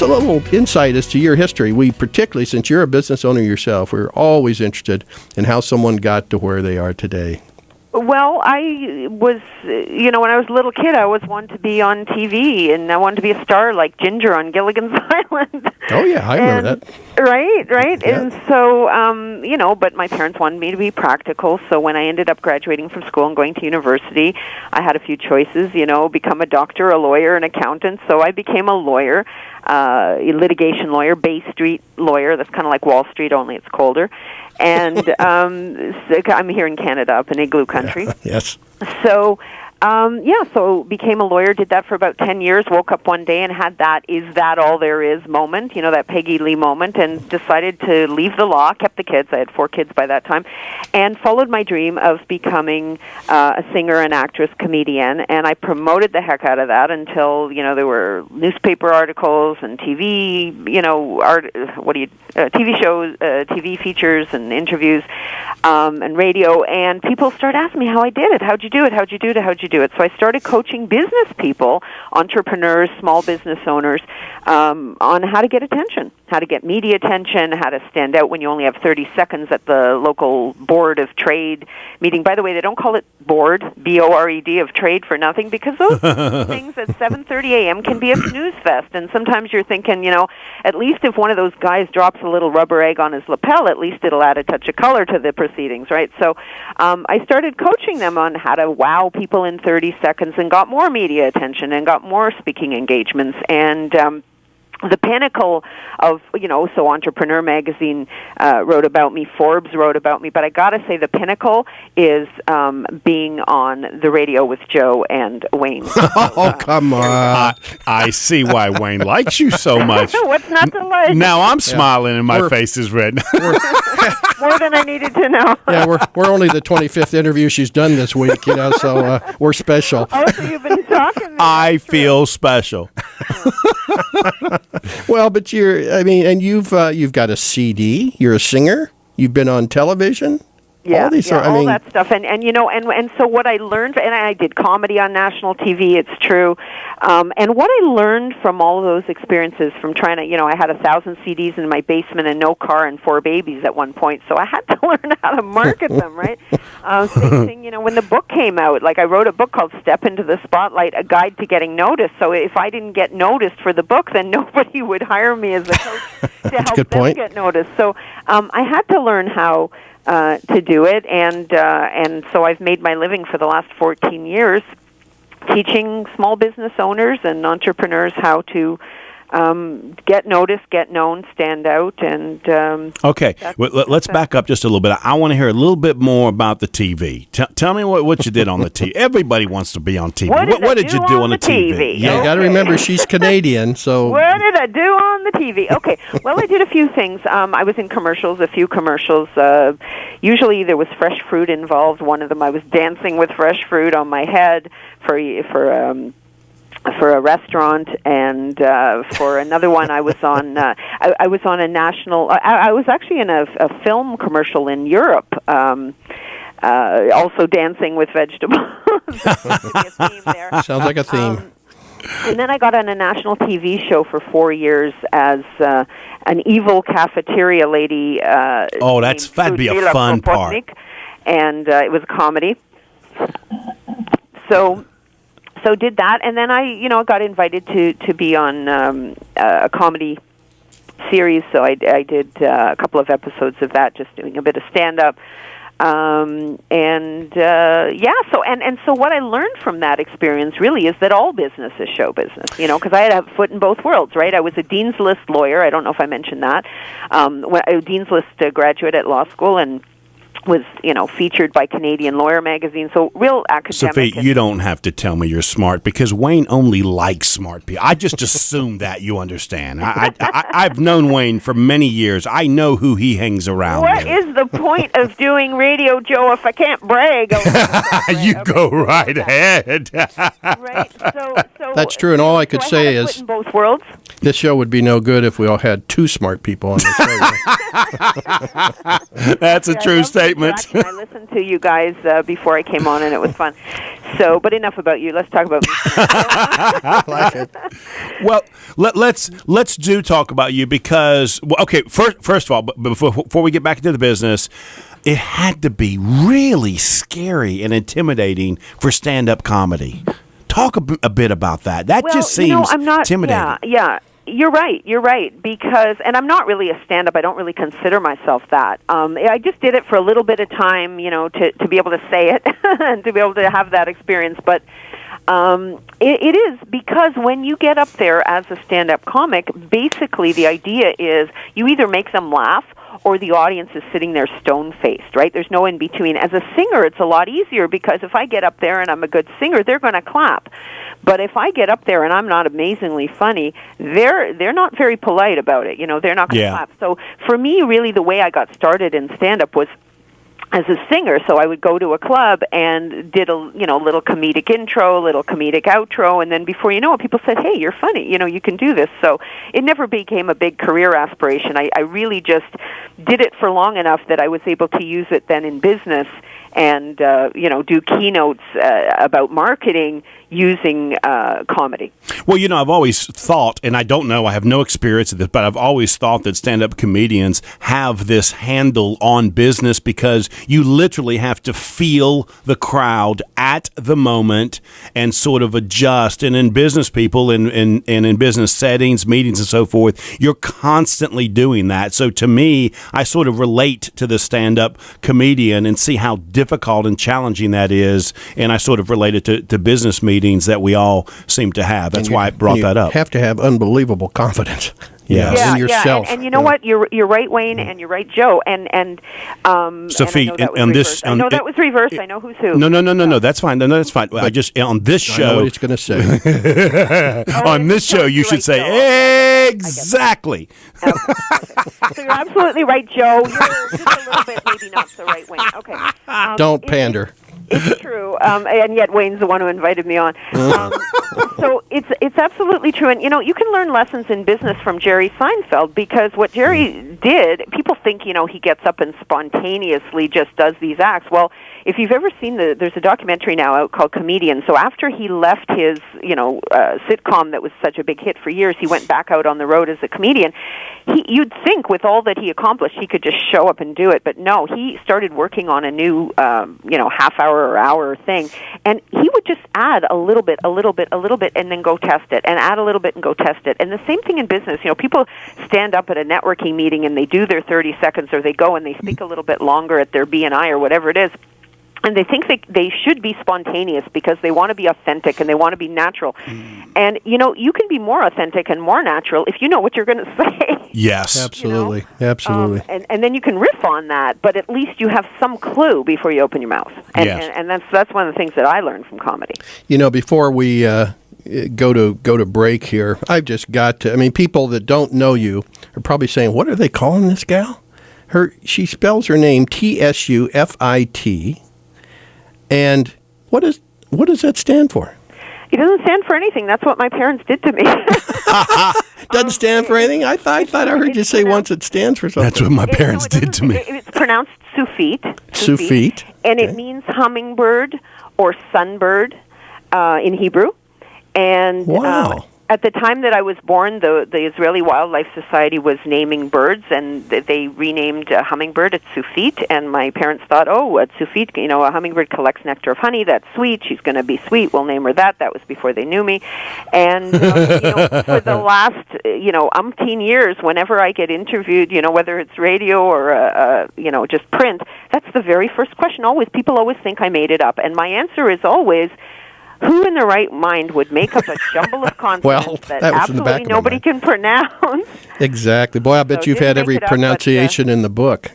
us a little insight as to your history. We particularly, since you're a business owner yourself, we're always interested in how someone got to where they are today. Well, I was, when I was a little kid, I always wanted to be on TV, and I wanted to be a star like Ginger on Gilligan's Island. Oh, yeah, I remember that. Right. Yeah. And so, but my parents wanted me to be practical, so when I ended up graduating from school and going to university, I had a few choices, become a doctor, a lawyer, an accountant, so I became a lawyer, a litigation lawyer, Bay Street lawyer. That's kind of like Wall Street, only it's colder. And I'm here in Canada, up in Igloo Country. Yeah, yes. So, so became a lawyer, did that for about 10 years, woke up one day and had that is that all there is moment, that Peggy Lee moment, and decided to leave the law, kept the kids, I had 4 kids by that time, and followed my dream of becoming a singer, an actress, comedian, and I promoted the heck out of that until, there were newspaper articles and TV, TV shows, TV features and interviews, and radio, and people started asking me how I did it, how'd you do it, how'd you do it? So I started coaching business people, entrepreneurs, small business owners, on how to get attention, how to get media attention, how to stand out when you only have 30 seconds at the local board of trade meeting. By the way, they don't call it board, B-O-R-E-D, of trade for nothing, because those things at 7:30 a.m. can be a snooze fest, and sometimes you're thinking, at least if one of those guys drops a little rubber egg on his lapel, at least it'll add a touch of color to the proceedings, right? So I started coaching them on how to wow people in 30 seconds and got more media attention and got more speaking engagements. And the pinnacle of, so Entrepreneur Magazine wrote about me, Forbes wrote about me, but I got to say the pinnacle is being on the radio with Joe and Wayne. Oh, come on. I see why Wayne likes you so much. What's not to like? Now I'm smiling and my face is red. More than I needed to know. Yeah, we're only the 25th interview she's done this week, so we're special. Oh, so you've been talking. I feel special. Well, but you've got a CD. You're a singer. You've been on television. Yeah, all these all that stuff, and so what I learned, and I did comedy on national TV. It's true, and what I learned from all of those experiences, from trying to, I had 1,000 CDs in my basement and no car and 4 babies at one point, so I had to learn how to market them, right? Same thing, when the book came out, like I wrote a book called "Step into the Spotlight: A Guide to Getting Noticed." So if I didn't get noticed for the book, then nobody would hire me as a coach to help them get noticed. So I had to learn how to do it, and so I've made my living for the last 14 years teaching small business owners and entrepreneurs how to get noticed, get known, stand out, and okay. Well, let's back up just a little bit. I want to hear a little bit more about the TV. Tell me what you did on the TV. Everybody wants to be on TV. What did you do on the TV? Yeah, you got to remember she's Canadian, so. What did I do on the TV? Okay, well, I did a few things. I was in commercials, a few commercials. Usually there was fresh fruit involved. One of them, I was dancing with fresh fruit on my head for a restaurant, and for another one, I was on. I was on a national. I was actually in a film commercial in Europe. Also dancing with vegetables. A theme there. Sounds like a theme. And then I got on a national TV show for 4 years as an evil cafeteria lady. That'd be a fun part. And it was a comedy. So did that, and then I got invited to be on a comedy series. So I did a couple of episodes of that, just doing a bit of stand up. So what I learned from that experience really is that all business is show business, because I had a foot in both worlds, right? I was a Dean's List lawyer. I don't know if I mentioned that. Dean's List graduate at law school, and was, featured by Canadian Lawyer magazine. So real academic. Tsufit, you don't have to tell me you're smart, because Wayne only likes smart people. I just assume that you understand. I've known Wayne for many years. I know who he hangs around with. What is the point of doing radio, Joe, if I can't brag? You go right ahead. Right. So that's true, and all I could say is in both worlds. This show would be no good if we all had 2 smart people on the show. That's a true statement. statement. I listened to you guys before I came on, and it was fun. So, but enough about you. Let's talk about me. I like it. Well, let's do talk about you because okay. First of all, but before we get back into the business, it had to be really scary and intimidating for stand-up comedy. Talk a bit about that. That just seems I'm not, intimidating. Yeah. You're right. Because, and I'm not really a stand-up. I don't really consider myself that. I just did it for a little bit of time, to be able to say it and to be able to have that experience. But it is because when you get up there as a stand-up comic, basically the idea is you either make them laugh or the audience is sitting there stone-faced, right? There's no in-between. As a singer, it's a lot easier because if I get up there and I'm a good singer, they're going to clap. But if I get up there and I'm not amazingly funny, they're not very polite about it. They're not going to clap. So for me, really, the way I got started in stand-up was as a singer. So I would go to a club and did a little comedic intro, little comedic outro, and then before you know it, people said, "Hey, you're funny. You can do this." So it never became a big career aspiration. I really just did it for long enough that I was able to use it then in business and do keynotes about marketing using comedy. Well, I've always thought, and I don't know, I have no experience of this, but I've always thought that stand-up comedians have this handle on business because you literally have to feel the crowd at the moment and sort of adjust. And in business people and in business settings, meetings and so forth, you're constantly doing that. So to me, I sort of relate to the stand-up comedian and see how difficult and challenging that is. And I sort of relate it to business meetings that we all seem to have. That's why I brought that up. You have to have unbelievable confidence. In yourself. And you know what? You're right, Wayne, and you're right, Joe. And Sophie, on this, I know that was reversed. I know who's who. No. That's fine. No, that's fine. I just on this show. I know what it's going to say. On this show, you should say exactly. So you're absolutely right, Joe. You're just a little bit maybe not so right, Wayne. Okay. Don't pander. It's true, and yet Wayne's the one who invited me on. So it's absolutely true, and you can learn lessons in business from Jerry Seinfeld because what Jerry did, people think he gets up and spontaneously just does these acts. Well, if you've ever seen there's a documentary now out called Comedian. So after he left his sitcom that was such a big hit for years, he went back out on the road as a comedian. You'd think with all that he accomplished, he could just show up and do it, but no, he started working on a new half hour or hour thing, and he would just add a little bit, and then go test it, and add a little bit and go test it. And the same thing in business. People stand up at a networking meeting and they do their 30 seconds, or they go and they speak a little bit longer at their BNI or whatever it is. And they think they should be spontaneous because they want to be authentic and they want to be natural. And, you can be more authentic and more natural if you know what you're going to say. Yes. Absolutely. Absolutely. And then you can riff on that, but at least you have some clue before you open your mouth. And, yes. and that's one of the things that I learned from comedy. Before we go to break here, I've just got to, people that don't know you are probably saying, what are they calling this gal? She spells her name Tsufit. And what does that stand for? It doesn't stand for anything. That's what my parents did to me. Doesn't stand for anything? I thought I heard you say once it stands for something. That's what my parents did to me. It's pronounced Tsufit. Tsufit. And it means hummingbird or sunbird in Hebrew. And wow. At the time that I was born, the Israeli Wildlife Society was naming birds, and they renamed a hummingbird at Tsufit, and my parents thought, at Tsufit, a hummingbird collects nectar of honey, that's sweet, she's going to be sweet, we'll name her that. That was before they knew me. And for the last, umpteen years, whenever I get interviewed, whether it's radio or, just print, that's the very first question. People always think I made it up, and my answer is always, who in their right mind would make up a jumble of consonants that absolutely nobody can pronounce? Exactly. Boy, I bet you've had every pronunciation in the book.